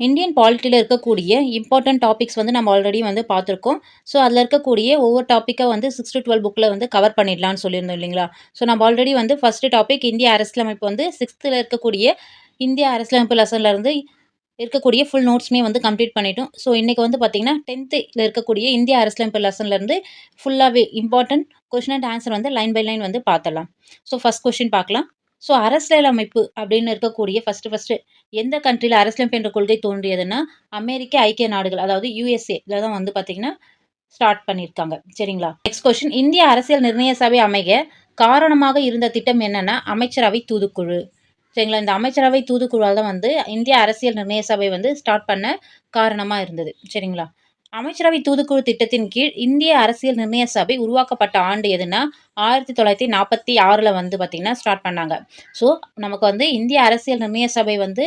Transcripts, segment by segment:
Indian பாலிட்டியில் இருக்கக்கூடிய important topics வந்து நம்ம ஆல்ரெடி வந்து பார்த்துருக்கோம். ஸோ அதில் இருக்கக்கூடிய ஒவ்வொரு டாப்பிக்காக வந்து 6-12 புக்கில் வந்து கவர் பண்ணிடலாம்னு சொல்லியிருந்தோம் இல்லைங்களா? ஸோ நம்ம ஆல்ரெடி வந்து ஃபஸ்ட்டு டாபிக் இந்திய அரசியலமைப்பு வந்து 6த்தில் இருக்கக்கூடிய இந்திய அரசியலமைப்பு லெசன்லேருந்து இருக்கக்கூடிய ஃபுல் நோட்ஸுமே வந்து கம்ப்ளீட் பண்ணிட்டோம். ஸோ இன்றைக்கி வந்து பார்த்திங்கன்னா 10த்தில் இருக்கக்கூடிய இந்திய அரசியலமைப்பு லெசன்லேருந்து ஃபுல்லாகவே இம்பார்ட்டன்ட் கொஷின் அண்ட் ஆன்சர் வந்து லைன் பை லைன் வந்து பார்த்துடலாம். ஸோ ஃபஸ்ட் கொஷின் பார்க்கலாம். ஸோ அரசியலமைப்பு அப்படின்னு இருக்கக்கூடிய ஃபஸ்ட்டு எந்த கண்ட்ரியில் அரசியலமைப்பு என்ற கொள்கை தோன்றியதுன்னா அமெரிக்க ஐக்கிய நாடுகள், அதாவது யுஎஸ்ஏல தான் வந்து பார்த்தீங்கன்னா ஸ்டார்ட் பண்ணியிருக்காங்க. சரிங்களா? நெக்ஸ்ட் கொஸ்டின், இந்திய அரசியல் நிர்ணய சபை அமைக காரணமாக இருந்த திட்டம் என்னன்னா அமைச்சரவை தூதுக்குழு. சரிங்களா? இந்த அமைச்சரவை தூதுக்குழுவால் தான் வந்து இந்திய அரசியல் நிர்ணய சபை வந்து ஸ்டார்ட் பண்ண காரணமாக இருந்தது. சரிங்களா? அமைச்சரவை தூதுக்குழு திட்டத்தின் கீழ் இந்திய அரசியல் நிர்ணய சபை உருவாக்கப்பட்ட ஆண்டு எதுனா 1946 வந்து பார்த்திங்கன்னா ஸ்டார்ட் பண்ணாங்க. ஸோ நமக்கு வந்து இந்திய அரசியல் நிர்ணய சபை வந்து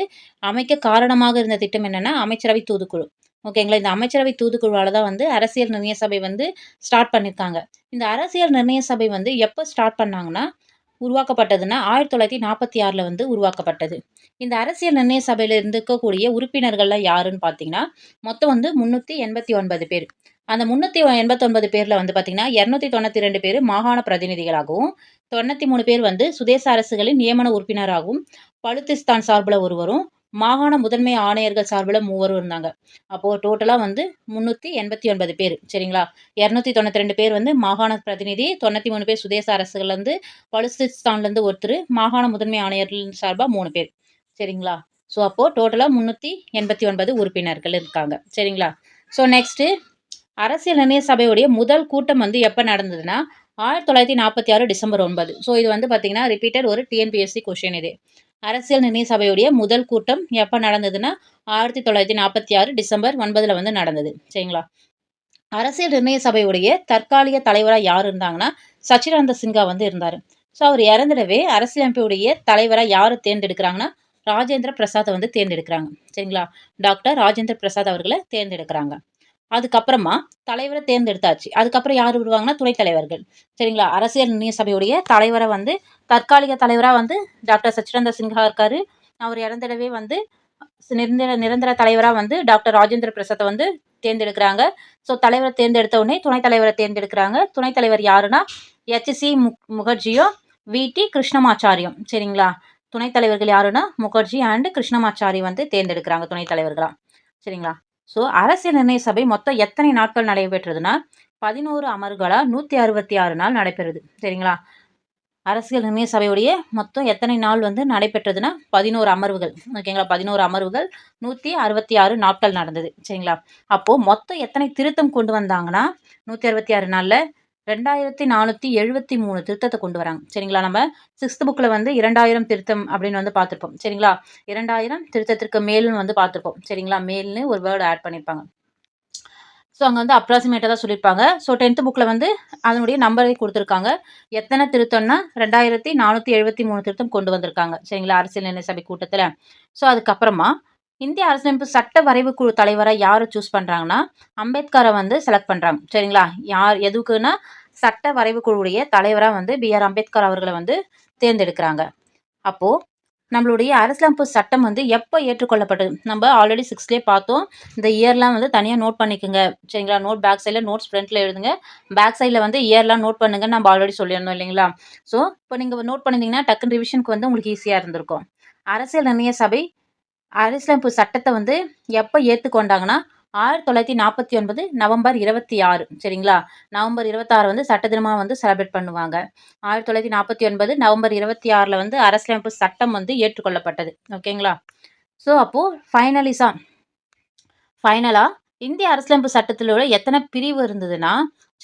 அமைக்க காரணமாக இருந்த திட்டம் என்னென்னா அமைச்சரவை தூதுக்குழு. ஓகேங்களா? இந்த அமைச்சரவை தூதுக்குழுவால் தான் வந்து அரசியல் நிர்ணய சபை வந்து ஸ்டார்ட் பண்ணியிருக்காங்க. இந்த அரசியல் நிர்ணய சபை வந்து எப்போ ஸ்டார்ட் பண்ணாங்கன்னா உருவாக்கப்பட்டதுன்னா 1946 வந்து உருவாக்கப்பட்டது. இந்த அரசியல் நிர்ணய சபையில் இருக்கக்கூடிய உறுப்பினர்கள்லாம் யாருன்னு பார்த்தீங்கன்னா மொத்தம் வந்து 389 பேர். அந்த 389 பேரில் வந்து பார்த்தீங்கன்னா 292 பேர் மாகாண பிரதிநிதிகளாகவும், 93 பேர் வந்து சுதேச அரசுகளின் நியமன உறுப்பினராகவும், பலுத்திஸ்தான் சார்பில் ஒருவரும், மாகாண முதன்மை ஆணையர்கள் சார்பில் 3 இருந்தாங்க. அப்போது டோட்டலாக வந்து 389 பேர். சரிங்களா? 292 பேர் வந்து மாகாண பிரதிநிதி, 93 பேர் சுதேச அரசுகள்லேருந்து, பலுஸ்திஸ்தான்லேருந்து ஒருத்தர், மாகாண முதன்மை ஆணையர்கள் சார்பாக 3 பேர். சரிங்களா? ஸோ அப்போது டோட்டலாக 389 உறுப்பினர்கள் இருக்காங்க. சரிங்களா? ஸோ நெக்ஸ்ட்டு அரசியல் நிர்ணய சபையுடைய முதல் கூட்டம் வந்து எப்போ நடந்ததுன்னா 1946 டிசம்பர் 9. ஸோ இது வந்து பார்த்தீங்கன்னா ரிப்பீட்டட் ஒரு டிஎன்பிஎஸ்சி கொஷின் இது. அரசியல் நிர்ணய சபையுடைய முதல் கூட்டம் எப்போ நடந்ததுன்னா 1946 டிசம்பர் 9 வந்து நடந்தது. சரிங்களா? அரசியல் நிர்ணய சபையுடைய தற்காலிக தலைவராக யார் இருந்தாங்கன்னா சச்சிதானந்த சின்ஹா வந்து இருந்தார். ஸோ அவர் இறந்துடவே அரசியலமைப்புடைய தலைவராக யார் தேர்ந்தெடுக்கிறாங்கன்னா ராஜேந்திர பிரசாத்தை வந்து தேர்ந்தெடுக்கிறாங்க. சரிங்களா? டாக்டர் ராஜேந்திர பிரசாத் அவர்களை தேர்ந்தெடுக்கிறாங்க. அதுக்கப்புறமா தலைவரை தேர்ந்தெடுத்தாச்சு. அதுக்கப்புறம் யார் வருவாங்கன்னா துணைத் தலைவர்கள். சரிங்களா? அரசியல் நிர்ணய சபையுடைய தலைவரை வந்து தற்காலிக தலைவராக வந்து டாக்டர் சச்சிதானந்த சின்ஹா இருக்காரு. அவர் இறந்துடவே வந்து நிரந்தர தலைவராக வந்து டாக்டர் ராஜேந்திர பிரசாத்தை வந்து தேர்ந்தெடுக்கிறாங்க. ஸோ தலைவரை தேர்ந்தெடுத்த உடனே துணைத் தலைவரை தேர்ந்தெடுக்கிறாங்க. துணைத் தலைவர் யாருன்னா எச்.சி. முகர்ஜியும் வி.டி. கிருஷ்ணமாச்சாரியும். சரிங்களா? துணைத் தலைவர்கள் யாருன்னா முகர்ஜி அண்ட் கிருஷ்ணமாச்சாரி வந்து தேர்ந்தெடுக்கிறாங்க துணைத் தலைவர்களா. சரிங்களா? ஸோ அரசியல் நிர்ணய சபை மொத்தம் எத்தனை நாட்கள் நடைபெற்றதுன்னா 11 அமர்வுகளா 166 நாள் நடைபெறுது. சரிங்களா? அரசியல் நிர்ணய சபையுடைய மொத்தம் எத்தனை நாள் வந்து நடைபெற்றதுன்னா 11 அமர்வுகள். ஓகேங்களா? 11 அமர்வுகள் 166 நாட்கள் நடந்தது. சரிங்களா? அப்போது மொத்தம் எத்தனை திருத்தம் கொண்டு வந்தாங்கன்னா 166 நாளில் 2473 திருத்தத்தை கொண்டு வராங்க. சரிங்களா? நம்ம 6th புக்கில் வந்து 2000 திருத்தம் அப்படின்னு வந்து பார்த்துருப்போம். சரிங்களா? 2000 திருத்தத்திற்கு மேல்னு வந்து பார்த்துருப்போம். சரிங்களா? மேல்னு ஒரு வேர்டு ஆட் பண்ணியிருப்பாங்க. ஸோ அங்கே வந்து அப்ராக்சிமேட்டாக தான் சொல்லியிருப்பாங்க. ஸோ 10th புக்கில் வந்து அதனுடைய நம்பரை கொடுத்துருக்காங்க. எத்தனை திருத்தம்னா 2473 திருத்தம் கொண்டு வந்திருக்காங்க. சரிங்களா? அரசியல் நிர்ணய சபை கூட்டத்தில். ஸோ அதுக்கப்புறமா இந்திய அரசியலமைப்பு சட்ட வரைவு குழு தலைவரை யார் சூஸ் பண்ணுறாங்கன்னா அம்பேத்கரை வந்து செலக்ட் பண்ணுறாங்க. சரிங்களா? யார் எதுக்குன்னா சட்ட வரைவு குழுவுடைய தலைவராக வந்து B.R. அம்பேத்கர் அவர்களை வந்து தேர்ந்தெடுக்கிறாங்க. அப்போது நம்மளுடைய அரசியலமைப்பு சட்டம் வந்து எப்போ ஏற்றுக்கொள்ளப்பட்டது? நம்ம ஆல்ரெடி 6லேயே பார்த்தோம். இந்த இயர்லாம் வந்து தனியாக நோட் பண்ணிக்கோங்க. சரிங்களா? நோட் பேக் சைடில், நோட்ஸ் ஃப்ரண்ட்டில் எழுதுங்க. பேக் சைடில் வந்து இயர்லாம் நோட் பண்ணுங்கன்னு நம்ம ஆல்ரெடி சொல்லியிருந்தோம் இல்லைங்களா? ஸோ இப்போ நீங்கள் நோட் பண்ணியிருந்தீங்கன்னா டக்குன்னு ரிவிஷனுக்கு வந்து உங்களுக்கு ஈஸியாக இருந்திருக்கும். அரசியல் நிர்ணய சபை அரசியலமைப்பு சட்டத்தை வந்து எப்போ ஏற்றுக்கொண்டாங்கன்னா 1949 நவம்பர் 26. சரிங்களா? நவம்பர் 26 வந்து சட்ட தினமாக வந்து செலிப்ரேட் பண்ணுவாங்க. 1949 நவம்பர் 26 வந்து அரசியலமைப்பு சட்டம் வந்து ஏற்றுக்கொள்ளப்பட்டது. ஓகேங்களா? ஸோ அப்போது ஃபைனலாக இந்திய அரசியலமைப்பு சட்டத்தில் உள்ள எத்தனை பிரிவு இருந்ததுன்னா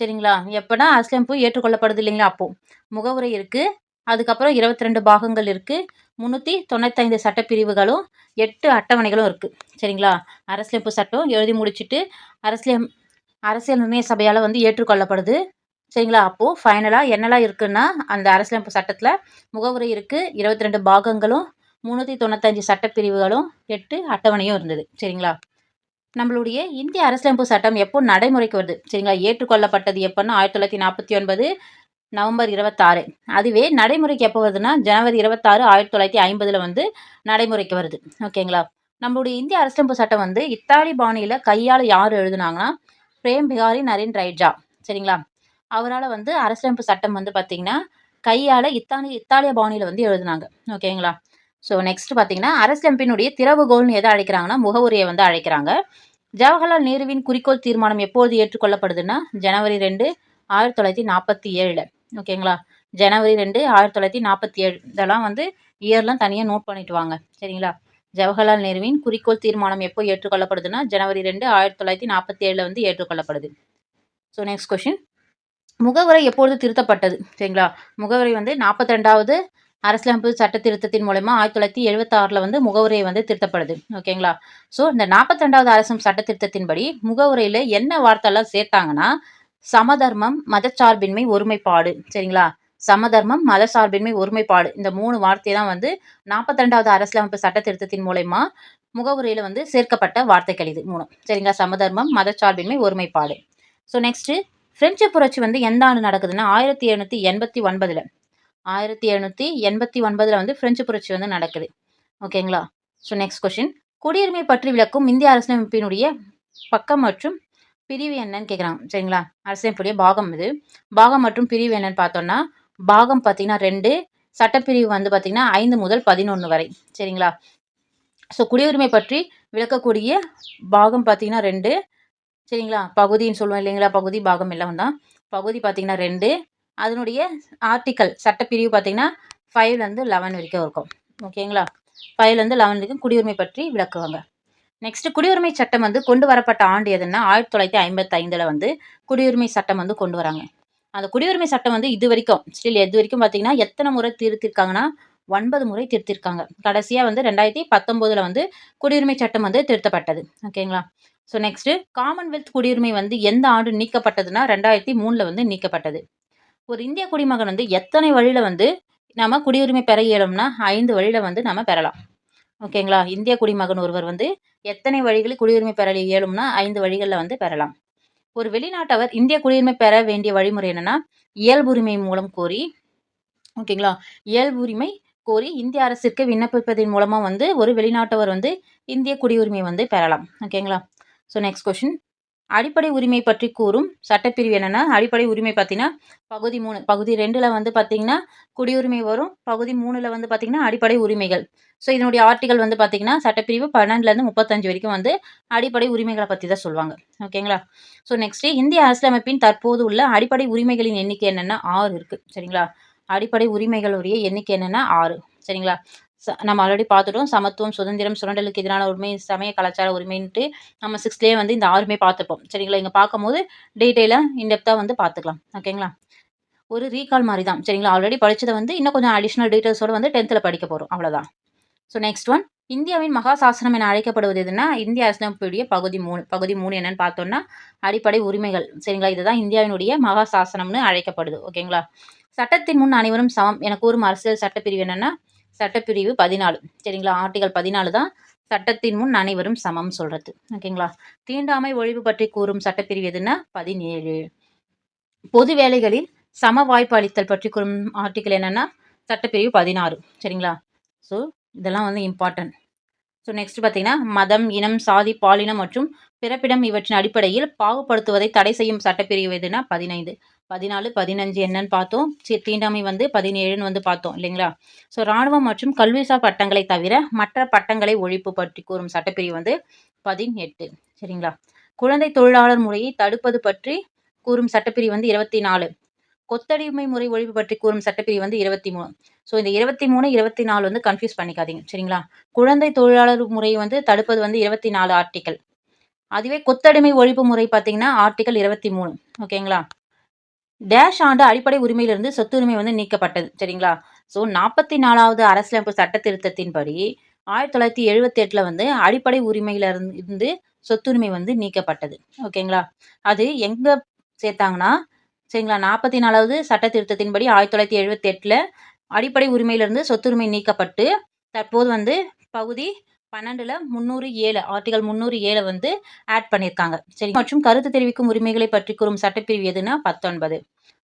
சரிங்களா? எப்போனா அரசியலமைப்பு ஏற்றுக்கொள்ளப்படுது இல்லைங்களா? அப்போது முகவுரை இருக்குது. அதுக்கப்புறம் 22 பாகங்கள் இருக்குது. 395 சட்டப்பிரிவுகளும் 8 அட்டவணைகளும் இருக்குது. சரிங்களா? அரசியலமைப்பு சட்டம் எழுதி முடிச்சுட்டு அரசியல் நிர்ணய சபையால் வந்து ஏற்றுக்கொள்ளப்படுது. சரிங்களா? அப்போது ஃபைனலாக என்னெல்லாம் இருக்குன்னா அந்த அரசியலமைப்பு சட்டத்தில் முகவுரை இருக்குது, 22 பாகங்களும், 395 சட்டப்பிரிவுகளும், 8 அட்டவணையும் இருந்தது. சரிங்களா? நம்மளுடைய இந்திய அரசியலமைப்பு சட்டம் எப்போ நடைமுறைக்கு வருது? சரிங்களா? ஏற்றுக்கொள்ளப்பட்டது எப்போன்னா 1949 நவம்பர் 26. அதுவே நடைமுறைக்கு எப்போ வருதுன்னா ஜனவரி 26 1950 வந்து நடைமுறைக்கு வருது. ஓகேங்களா? நம்மளுடைய இந்திய அரசியலமைப்பு சட்டம் வந்து இத்தாலி பாணியில கையால யார் எழுதுனாங்கன்னா, பிரேம் பிகாரி நரேன் ரைட்ஜா. சரிங்களா? அவரால வந்து அரசியலமைப்பு சட்டம் வந்து பார்த்தீங்கன்னா, கையால இத்தாலிய பாணியில வந்து எழுதுனாங்க. ஓகேங்களா? ஸோ நெக்ஸ்ட் பார்த்தீங்கன்னா, அரசியலமைப்பினுடைய திறவுகோல்னு எத அழைக்கிறாங்கன்னா, முகவுரைய வந்து அழைக்கிறாங்க. ஜவஹர்லால் நேருவின் குறிக்கோள் தீர்மானம் எப்போது ஏற்றுக்கொள்ளப்படுதுன்னா, ஜனவரி 2, 1947ல. ஓகேங்களா? ஜனவரி 2, 1947 இதெல்லாம் வந்து இயர்லாம் தனியா நோட் பண்ணிட்டு வாங்க. சரிங்களா? ஜவஹர்லால் நேருவின் குறிக்கோள் தீர்மானம் எப்போ ஏற்றுக்கொள்ளப்படுதுன்னா, ஜனவரி 2, 1947ல வந்து ஏற்றுக்கொள்ளப்படுது. So next question. முகவுரை எப்பொழுது திருத்தப்பட்டது? சரிங்களா? முகவுரை வந்து 42வது அரசியலமைப்பு சட்ட திருத்தத்தின் மூலமா 1976ல வந்து முகவுரை வந்து திருத்தப்படுது. ஓகேங்களா? ஸோ இந்த 42வது அரசியலமைப்பு சட்ட திருத்தத்தின்படி முகவுரையில என்ன வார்த்தைலாம் சேர்த்தாங்கன்னா, சமதர்மம், மதச்சார்பின்மை, ஒருமைப்பாடு. சரிங்களா? சமதர்மம், மதசார்பின்மை, ஒருமைப்பாடு. இந்த 3 வார்த்தை தான் வந்து 42வது அரசியலமைப்பு சட்ட திருத்தத்தின் மூலயமா முகவுரையில வந்து சேர்க்கப்பட்ட வார்த்தைகள் இது 3. சரிங்களா? சமதர்மம், மதச்சார்பின்மை, ஒருமைப்பாடு. ஸோ நெக்ஸ்ட் பிரெஞ்சு புரட்சி வந்து எந்த ஆண்டு நடக்குதுன்னா 1789ல 1789ல வந்து பிரெஞ்சு புரட்சி வந்து நடக்குது. ஓகேங்களா? So next question. குடியுரிமை பற்றி விளக்கும் இந்திய அரசியலமைப்பினுடைய பக்கம் மற்றும் பிரிவு என்னன்னு கேட்குறாங்க. சரிங்களா? அரசியலமைப்புடைய பாகம் இது. பாகம் மற்றும் பிரிவு என்னன்னு பார்த்தோம்னா, பாகம் பார்த்தீங்கன்னா 2, சட்டப்பிரிவு வந்து பார்த்தீங்கன்னா 5 முதல் 11 வரை. சரிங்களா? ஸோ குடியுரிமை பற்றி விளக்கக்கூடிய பாகம் பார்த்தீங்கன்னா 2. சரிங்களா? பகுதின்னு சொல்லுவோம் இல்லைங்களா? பகுதி, பாகம் எல்லாம் தான். பகுதி பார்த்தீங்கன்னா 2. அதனுடைய ஆர்டிக்கல் சட்டப்பிரிவு பார்த்தீங்கன்னா 5லேருந்து 11 வரைக்கும் இருக்கும். ஓகேங்களா? 5லேருந்து 11 வரைக்கும் குடியுரிமை பற்றி விளக்குவாங்க. நெக்ஸ்ட் குடியுரிமை சட்டம் வந்து கொண்டு வரப்பட்ட ஆண்டு எதுன்னா 1955ல வந்து குடியுரிமை சட்டம் வந்து கொண்டு வராங்க. அந்த குடியுரிமை சட்டம் வந்து இது வரைக்கும் எது வரைக்கும் பார்த்தீங்கன்னா எத்தனை முறை திருத்திருக்காங்கன்னா 9 முறை திருத்திருக்காங்க. கடைசியா வந்து 2019ல வந்து குடியுரிமை சட்டம் வந்து திருத்தப்பட்டது. ஓகேங்களா? ஸோ நெக்ஸ்ட் காமன்வெல்த் குடியுரிமை வந்து எந்த ஆண்டு நீக்கப்பட்டதுன்னா 2003ல வந்து நீக்கப்பட்டது. ஒரு இந்திய குடிமகன் வந்து எத்தனை வழியில வந்து நம்ம குடியுரிமை பெற இயலும்னா 5 வழியில வந்து நம்ம பெறலாம். ஓகேங்களா? இந்திய குடிமகன் ஒருவர் வந்து எத்தனை வழிகளில் குடியுரிமை பெற இயலும்னா 5 வழிகள்ல வந்து பெறலாம். ஒரு வெளிநாட்டவர் இந்திய குடியுரிமை பெற வேண்டிய வழிமுறை என்னன்னா, இயல்புரிமை மூலம் கோரி ஓகேங்களா? இயல்புரிமை கோரி இந்திய அரசிற்கு விண்ணப்பிப்பதன் மூலமா வந்து ஒரு வெளிநாட்டவர் வந்து இந்திய குடியுரிமை வந்து பெறலாம். ஓகேங்களா? So next question. அடிப்படை உரிமை பற்றி கூறும் சட்டப்பிரிவு என்னன்னா, அடிப்படை உரிமை பார்த்தீங்கன்னா, பகுதி 3. பகுதி 2ல வந்து பார்த்தீங்கன்னா, குடியுரிமை வரும். பகுதி 3ல வந்து பார்த்தீங்கன்னா, அடிப்படை உரிமைகள். ஸோ இதனுடைய ஆர்டிகல் வந்து பார்த்தீங்கன்னா, சட்டப்பிரிவு 12லேருந்து 35 வரைக்கும் வந்து அடிப்படை உரிமைகள பத்தி தான் சொல்லுவாங்க. ஓகேங்களா? ஸோ நெக்ஸ்ட் இந்திய அரசியலமைப்பின் தற்போது உள்ள அடிப்படை உரிமைகளின் எண்ணிக்கை என்னன்னா 6 இருக்கு. சரிங்களா? அடிப்படை உரிமைகளுடைய எண்ணிக்கை என்னன்னா 6. சரிங்களா? நம்ம ஆல்ரெடி பார்த்துட்டோம். சமத்துவம், சுதந்திரம், சுரண்டலுக்கு எதிரான உரிமை, சமய கலாச்சார உரிமைன்ட்டு நம்ம 6லேயே வந்து இந்த 6மே பார்த்துப்போம். சரிங்களா? இங்க பார்க்கும்போது டீட்டெயிலா இன்டெப்த்தா வந்து பார்த்துக்கலாம். ஓகேங்களா? ஒரு ரீகால் மாரி தான். சரிங்களா? ஆல்ரெடி படிச்சத வந்து இன்னும் கொஞ்சம் அடிஷனல் டீட்டெயில்ஸோட வந்து 10த்ல படிக்க போறோம். அவ்வளோதான். So next one. இந்தியாவின் மகா சாசனம் என அழைக்கப்படுவது எதுன்னா, இந்திய அரசியலமைப்புடைய பகுதி 3. பகுதி 3 என்னன்னு பார்த்தோம்னா, அடிப்படை உரிமைகள். சரிங்களா? இதுதான் இந்தியாவினுடைய மகா சாசனம்னு அழைக்கப்படுது. ஓகேங்களா? சட்டத்தின் முன் அனைவரும் சமம் என கூறும் அரசியல் சட்டப்பிரிவு என்னன்னா, சட்டப்பிரிவு 14. சரிங்களா? ஆர்டிகல் 14 தான் சட்டத்தின் முன் அனைவரும் சமம் சொல்றது. ஓகேங்களா? தீண்டாமை ஒழிவு பற்றி கூறும் சட்டப்பிரிவு எதுன்னா 17. பொது வேலைகளில் சம வாய்ப்பு அளித்தல் பற்றி கூறும் ஆர்டிகல் என்னன்னா, சட்டப்பிரிவு 16. சரிங்களா? ஸோ இதெல்லாம் வந்து இம்பார்ட்டன்ட். ஸோ நெக்ஸ்ட் பார்த்தீங்கன்னா, மதம், இனம், சாதி, பாலினம் மற்றும் பிறப்பிடம் இவற்றின் அடிப்படையில் பாகுபடுத்துவதை தடை செய்யும் சட்டப்பிரிவு எதுனா 15. 14, 15 என்னன்னு பார்த்தோம். தீண்டாமை வந்து 17ன்னு வந்து பார்த்தோம் இல்லைங்களா? ஸோ ராணுவம் மற்றும் கல்விசார் பட்டங்களை தவிர மற்ற பட்டங்களை ஒழிப்பு பற்றி கூறும் சட்டப்பிரிவு வந்து 18. சரிங்களா? குழந்தை தொழிலாளர் முறையை தடுப்பது பற்றி கூறும் சட்டப்பிரிவு வந்து 24. கொத்தடிமை முறை ஒழிப்பு பற்றி கூறும் சட்டப்பிரிவு வந்து 23. ஸோ இந்த 23, 24 வந்து கன்ஃபியூஸ் பண்ணிக்காதீங்க. சரிங்களா? குழந்தை தொழிலாளர் முறையை வந்து தடுப்பது வந்து 24 ஆர்டிக்கல். அதுவே கொத்தடிமை ஒழிப்பு முறை பார்த்தீங்கன்னா, ஆர்டிக்கல் 23. ஓகேங்களா? டேஷ் ஆண்டு அடிப்படை உரிமையிலிருந்து சொத்துரிமை வந்து நீக்கப்பட்டது. சரிங்களா? ஸோ 44வது அரசியலமைப்பு சட்ட திருத்தத்தின்படி 1978ல வந்து அடிப்படை உரிமையில இருந்து சொத்துரிமை வந்து நீக்கப்பட்டது. ஓகேங்களா? அது எங்க சேர்த்தாங்கன்னா, சரிங்களா? 44வது சட்ட திருத்தத்தின்படி 1978ல அடிப்படை உரிமையிலிருந்து சொத்துரிமை நீக்கப்பட்டு, தற்போது வந்து பகுதி 12ல 307 ஆர்டிகல் 307 வந்து ஆட் பண்ணியிருக்காங்க. சரி. மற்றும் கருத்து தெரிவிக்கும் உரிமைகளை பற்றி கூறும் சட்டப்பிரிவு எதுனா 19.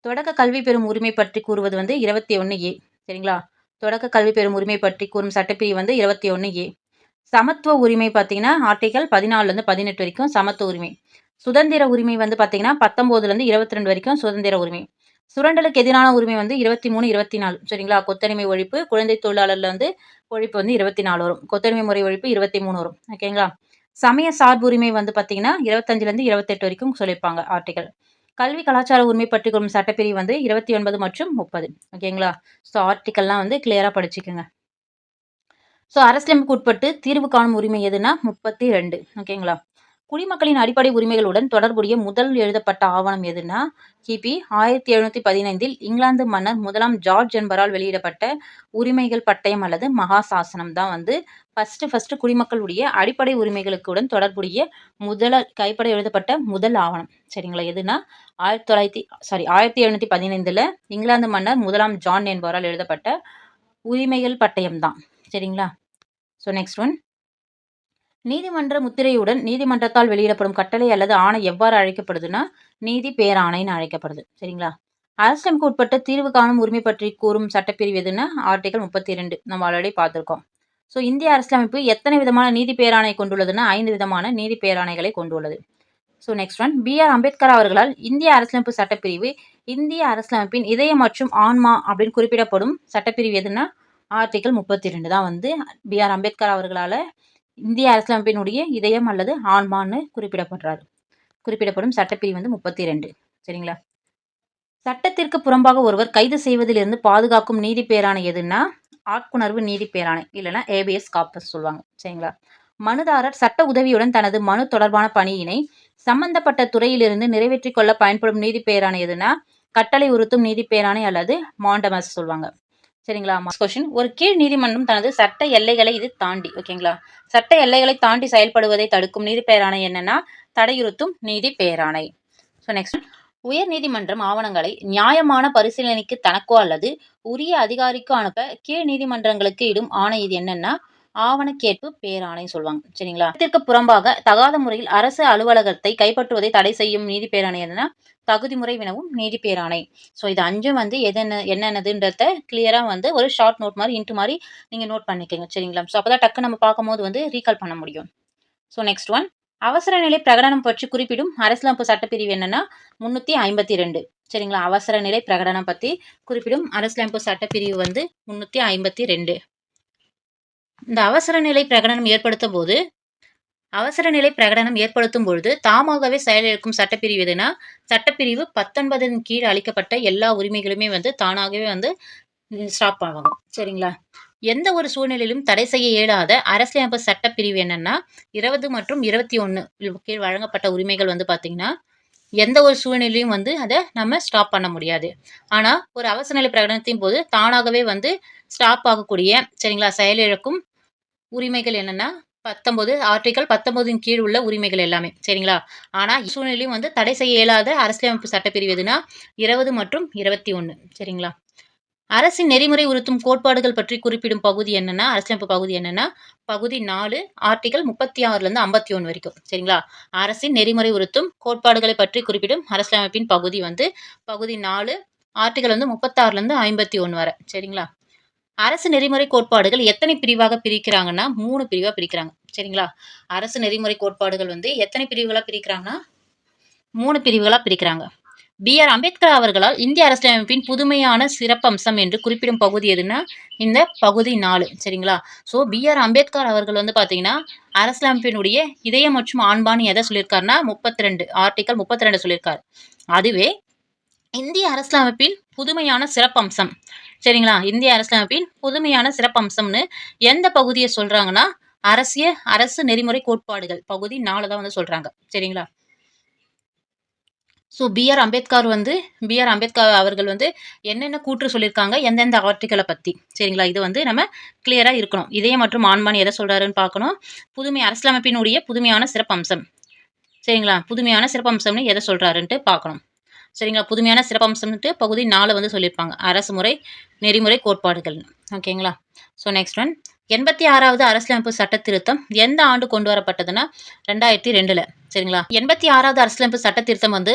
தொடக்க கல்வி பெறும் உரிமை பற்றி கூறுவது வந்து 21A. சரிங்களா? தொடக்க கல்வி பெறும் உரிமை பற்றி கூறும் சட்டப்பிரிவு வந்து 21A. சமத்துவ உரிமை பார்த்தீங்கன்னா, ஆர்டிகல் 14லேருந்து 18 வரைக்கும் சமத்துவ உரிமை. சுதந்திர உரிமை வந்து பார்த்தீங்கன்னா, 19லேருந்து 22 வரைக்கும் சுதந்திர உரிமை. சுரண்டலுக்கு எதிரான உரிமை வந்து 23, 24 சரிங்களா? கொத்தடிமை ஒழிப்பு, குழந்தை தொழிலாளர்ல வந்து ஒழிப்பு வந்து 24 வரும். கொத்தடிமை முறை ஒழிப்பு 23 வரும். ஓகேங்களா? சமய சார்பு உரிமை வந்து பார்த்தீங்கன்னா, 25லேருந்து 28 வரைக்கும் சொல்லியிருப்பாங்க ஆர்டிகல். கல்வி கலாச்சார உரிமை பற்றி கூறும் சட்டப்பிரிவு வந்து 29 மற்றும் 30. ஓகேங்களா? ஸோ ஆர்டிகல்லாம் வந்து கிளியரா படிச்சுக்கங்க. ஸோ அரசியலமைப்புக்கு உட்பட்டு தீர்வு காணும் உரிமை எதுனா 32. ஓகேங்களா? குடிமக்களின் அடிப்படை உரிமைகளுடன் தொடர்புடைய முதல் எழுதப்பட்ட ஆவணம் எதுனா கிபி 1715 இங்கிலாந்து மன்னர் முதலாம் ஜார்ஜ் என்பவரால் வெளியிடப்பட்ட உரிமைகள் பட்டயம் அல்லது மகாசாசனம் தான் வந்து ஃபர்ஸ்ட் குடிமக்களுடைய அடிப்படை உரிமைகளுக்குடன் தொடர்புடைய கைப்பட எழுதப்பட்ட முதல் ஆவணம். சரிங்களா? எதுனா 1715 இங்கிலாந்து மன்னர் முதலாம் ஜான் என்பவரால் எழுதப்பட்ட உரிமைகள் பட்டயம் தான். சரிங்களா? ஸோ நெக்ஸ்ட் ஒன், நீதிமன்ற முத்திரையுடன் நீதிமன்றத்தால் வெளியிடப்படும் கட்டளை அல்லது ஆணை எவ்வாறு அழைக்கப்படுதுன்னா நீதி பேராணைன்னு அழைக்கப்படுது. சரிங்களா? அரசியலமைப்பு உட்பட்ட தீர்வு காணும் உரிமை பற்றி கூறும் சட்டப்பிரிவு எதுன்னா ஆர்டிகல் 32 நம்ம ஆல்ரெடி பார்த்துருக்கோம். ஸோ இந்திய அரசியலமைப்பு எத்தனை விதமான நீதி பேராணை கொண்டுள்ளதுன்னா 5 விதமான நீதி பேராணைகளை கொண்டுள்ளது. So next one, B.R. Ambedkar அவர்களால் இந்திய அரசியலமைப்பு சட்டப்பிரிவு இந்திய அரசியலமைப்பின் இதயம் மற்றும் ஆன்மா அப்படின்னு குறிப்பிடப்படும் சட்டப்பிரிவு எதுன்னா ஆர்டிகல் 32 தான் வந்து B.R. அம்பேத்கர் அவர்களால் இந்திய அரசியலமைப்பினுடைய இதயம் அல்லது ஆன்மான்னு குறிப்பிடப்படும் சட்டப்பிரிவு வந்து 32. சரிங்களா? சட்டத்திற்கு புறம்பாக ஒருவர் கைது செய்வதிலிருந்து பாதுகாக்கும் நீதி பேராணை எதுன்னா ஆட்குணர்வு நீதி பேராணை இல்லைன்னா ஏபிஎஸ் கார்பஸ் சொல்லுவாங்க. சரிங்களா? மனுதாரர் சட்ட உதவியுடன் தனது மனு தொடர்பான பணியினை சம்பந்தப்பட்ட துறையிலிருந்து நிறைவேற்றிக் கொள்ள பயன்படும் நீதி பேராணை எதுனா கட்டளை உறுத்தும் நீதி பேராணை அல்லது மாண்டமஸ் சொல்லுவாங்க. சரிங்களா? கொஸ்டின், ஒரு கீழ் நீதிமன்றம் தனது சட்ட எல்லைகளை இது தாண்டி ஓகேங்களா சட்ட எல்லைகளை தாண்டி செயல்படுவதை தடுக்கும் நீதி பேராணை என்னன்னா தடையுறுத்தும் நீதி பேராணை. ஸோ நெக்ஸ்ட், உயர் நீதிமன்றம் ஆவணங்களை நியாயமான பரிசீலனைக்கு தனக்கோ அல்லது உரிய அதிகாரிக்கோ அனுப்ப கீழ் நீதிமன்றங்களுக்கு இடும் ஆணை இது என்னன்னா ஆவண கேட்பு பேராணை சொல்லுவாங்க. சரிங்களா? இதற்கு புறம்பாக தகாத முறையில் அரசு அலுவலகத்தை கைப்பற்றுவதை தடை செய்யும் நீதி பேராணை என்னன்னா தகுதிமுறை வினவும் நீதி பேராணை. ஸோ இது 5 வந்து என்னென்னதுன்றத கிளியரா வந்து ஒரு ஷார்ட் நோட் மாதிரி இன்ட்டு மாதிரி நீங்க நோட் பண்ணிக்கோங்க. சரிங்களா? ஸோ அப்பதான் டக்கு நம்ம பார்க்கும்போது வந்து ரீகால் பண்ண முடியும். ஸோ நெக்ஸ்ட் ஒன், அவசர நிலை பிரகடனம் பற்றி குறிப்பிடும் அரசியலமைப்பு சட்டப்பிரிவு என்னன்னா 352. சரிங்களா? அவசர நிலை பிரகடனம் பற்றி குறிப்பிடும் அரசியலமைப்பு சட்டப்பிரிவு வந்து 352. இந்த அவசர நிலை பிரகடனம் ஏற்படுத்தும் பொழுது தாமாகவே செயலிழக்கும் சட்டப்பிரிவு எதுனா சட்டப்பிரிவு 19 கீழ் அளிக்கப்பட்ட எல்லா உரிமைகளுமே வந்து தானாகவே வந்து ஸ்டாப் ஆகும். சரிங்களா? எந்த ஒரு சூழ்நிலையிலும் தடை செய்ய இயலாத அரசியலமைப்பு சட்டப்பிரிவு என்னன்னா 20 மற்றும் 21 கீழ் வழங்கப்பட்ட உரிமைகள் வந்து பாத்தீங்கன்னா எந்த ஒரு சூழ்நிலையும் வந்து அதை நம்ம ஸ்டாப் பண்ண முடியாது. ஆனா ஒரு அவசர நிலை பிரகடனத்தின் போது தானாகவே வந்து ஸ்டாப் ஆகக்கூடிய சரிங்களா செயலிழக்கும் உரிமைகள் என்னன்னா 19 ஆர்டிகல் 19 கீழ் உள்ள உரிமைகள் எல்லாமே. சரிங்களா? ஆனா சூழ்நிலையும் வந்து தடை செய்ய இயலாத அரசியலமைப்பு சட்டப்பிரிவு எதுனா 20 மற்றும் 21. சரிங்களா? அரசின் நெறிமுறை உறுத்தும் கோட்பாடுகள் பற்றி குறிப்பிடும் பகுதி என்னன்னா அரசியலமைப்பு பகுதி என்னன்னா பகுதி 4 ஆர்டிகல் 36லேருந்து 51 வரைக்கும். சரிங்களா? அரசின் நெறிமுறை உறுத்தும் கோட்பாடுகளை பற்றி குறிப்பிடும் அரசியலமைப்பின் பகுதி வந்து பகுதி 4 ஆர்டிகல் வந்து 36லேருந்து 51 வரை. சரிங்களா? அரசு நெறிமுறை கோட்பாடுகள் எத்தனை பிரிவாக பிரிக்கிறாங்கன்னா 3 பிரிவா பிரிக்கிறாங்க. சரிங்களா? அரசு நெறிமுறை கோட்பாடுகள் வந்து எத்தனை பிரிவுகளா பிரிக்கிறாங்கன்னா 3 பிரிவுகளா பிரிக்கிறாங்க. B.R. அம்பேத்கர் அவர்களால் இந்திய அரசியலமைப்பின் புதுமையான சிறப்பம்சம் என்று குறிப்பிடும் பகுதி எதுனா இந்த பகுதி 4. சரிங்களா? So B.R. அம்பேத்கர் அவர்கள் வந்து பாத்தீங்கன்னா அரசியலமைப்பினுடைய இதயம் மற்றும் ஆண்பான்னு எதை சொல்லியிருக்காருன்னா 32 ஆர்டிகல் 32 சொல்லியிருக்காரு. அதுவே இந்திய அரசியலமைப்பின் புதுமையான சிறப்பம்சம் சரிங்களா? இந்திய அரசியலமைப்பின் புதுமையான சிறப்பம்சம்னு எந்த பகுதியை சொல்றாங்கன்னா அரசு நெறிமுறை கோட்பாடுகள் பகுதி 4 தான் வந்து சொல்றாங்க. சரிங்களா? So B.R. அம்பேத்கர் அவர்கள் வந்து என்னென்ன கூற்று சொல்லியிருக்காங்க எந்தெந்த ஆர்டிகளை பற்றி. சரிங்களா? இது வந்து நம்ம கிளியரா இருக்கணும். இதயம் மற்றும் ஆண்மான் எதை சொல்றாருன்னு பார்க்கணும். அரசியலமைப்பினுடைய புதுமையான சிறப்பம்சம். சரிங்களா? புதுமையான சிறப்பம்சம்னு எதை சொல்றாருன்ட்டு பார்க்கணும். சரிங்களா? புதுமையான சிறப்பம்சம்ட்டு பகுதி 4 வந்து சொல்லியிருப்பாங்க. அரசு முறை நெறிமுறை கோட்பாடுகள். ஓகேங்களா? ஸோ நெக்ஸ்ட் ஒன், 86வது அரசியலமைப்பு சட்ட திருத்தம் எந்த ஆண்டு கொண்டு வரப்பட்டதுன்னா 2002. சரிங்களா? 86வது அரசியலமைப்பு சட்ட திருத்தம் வந்து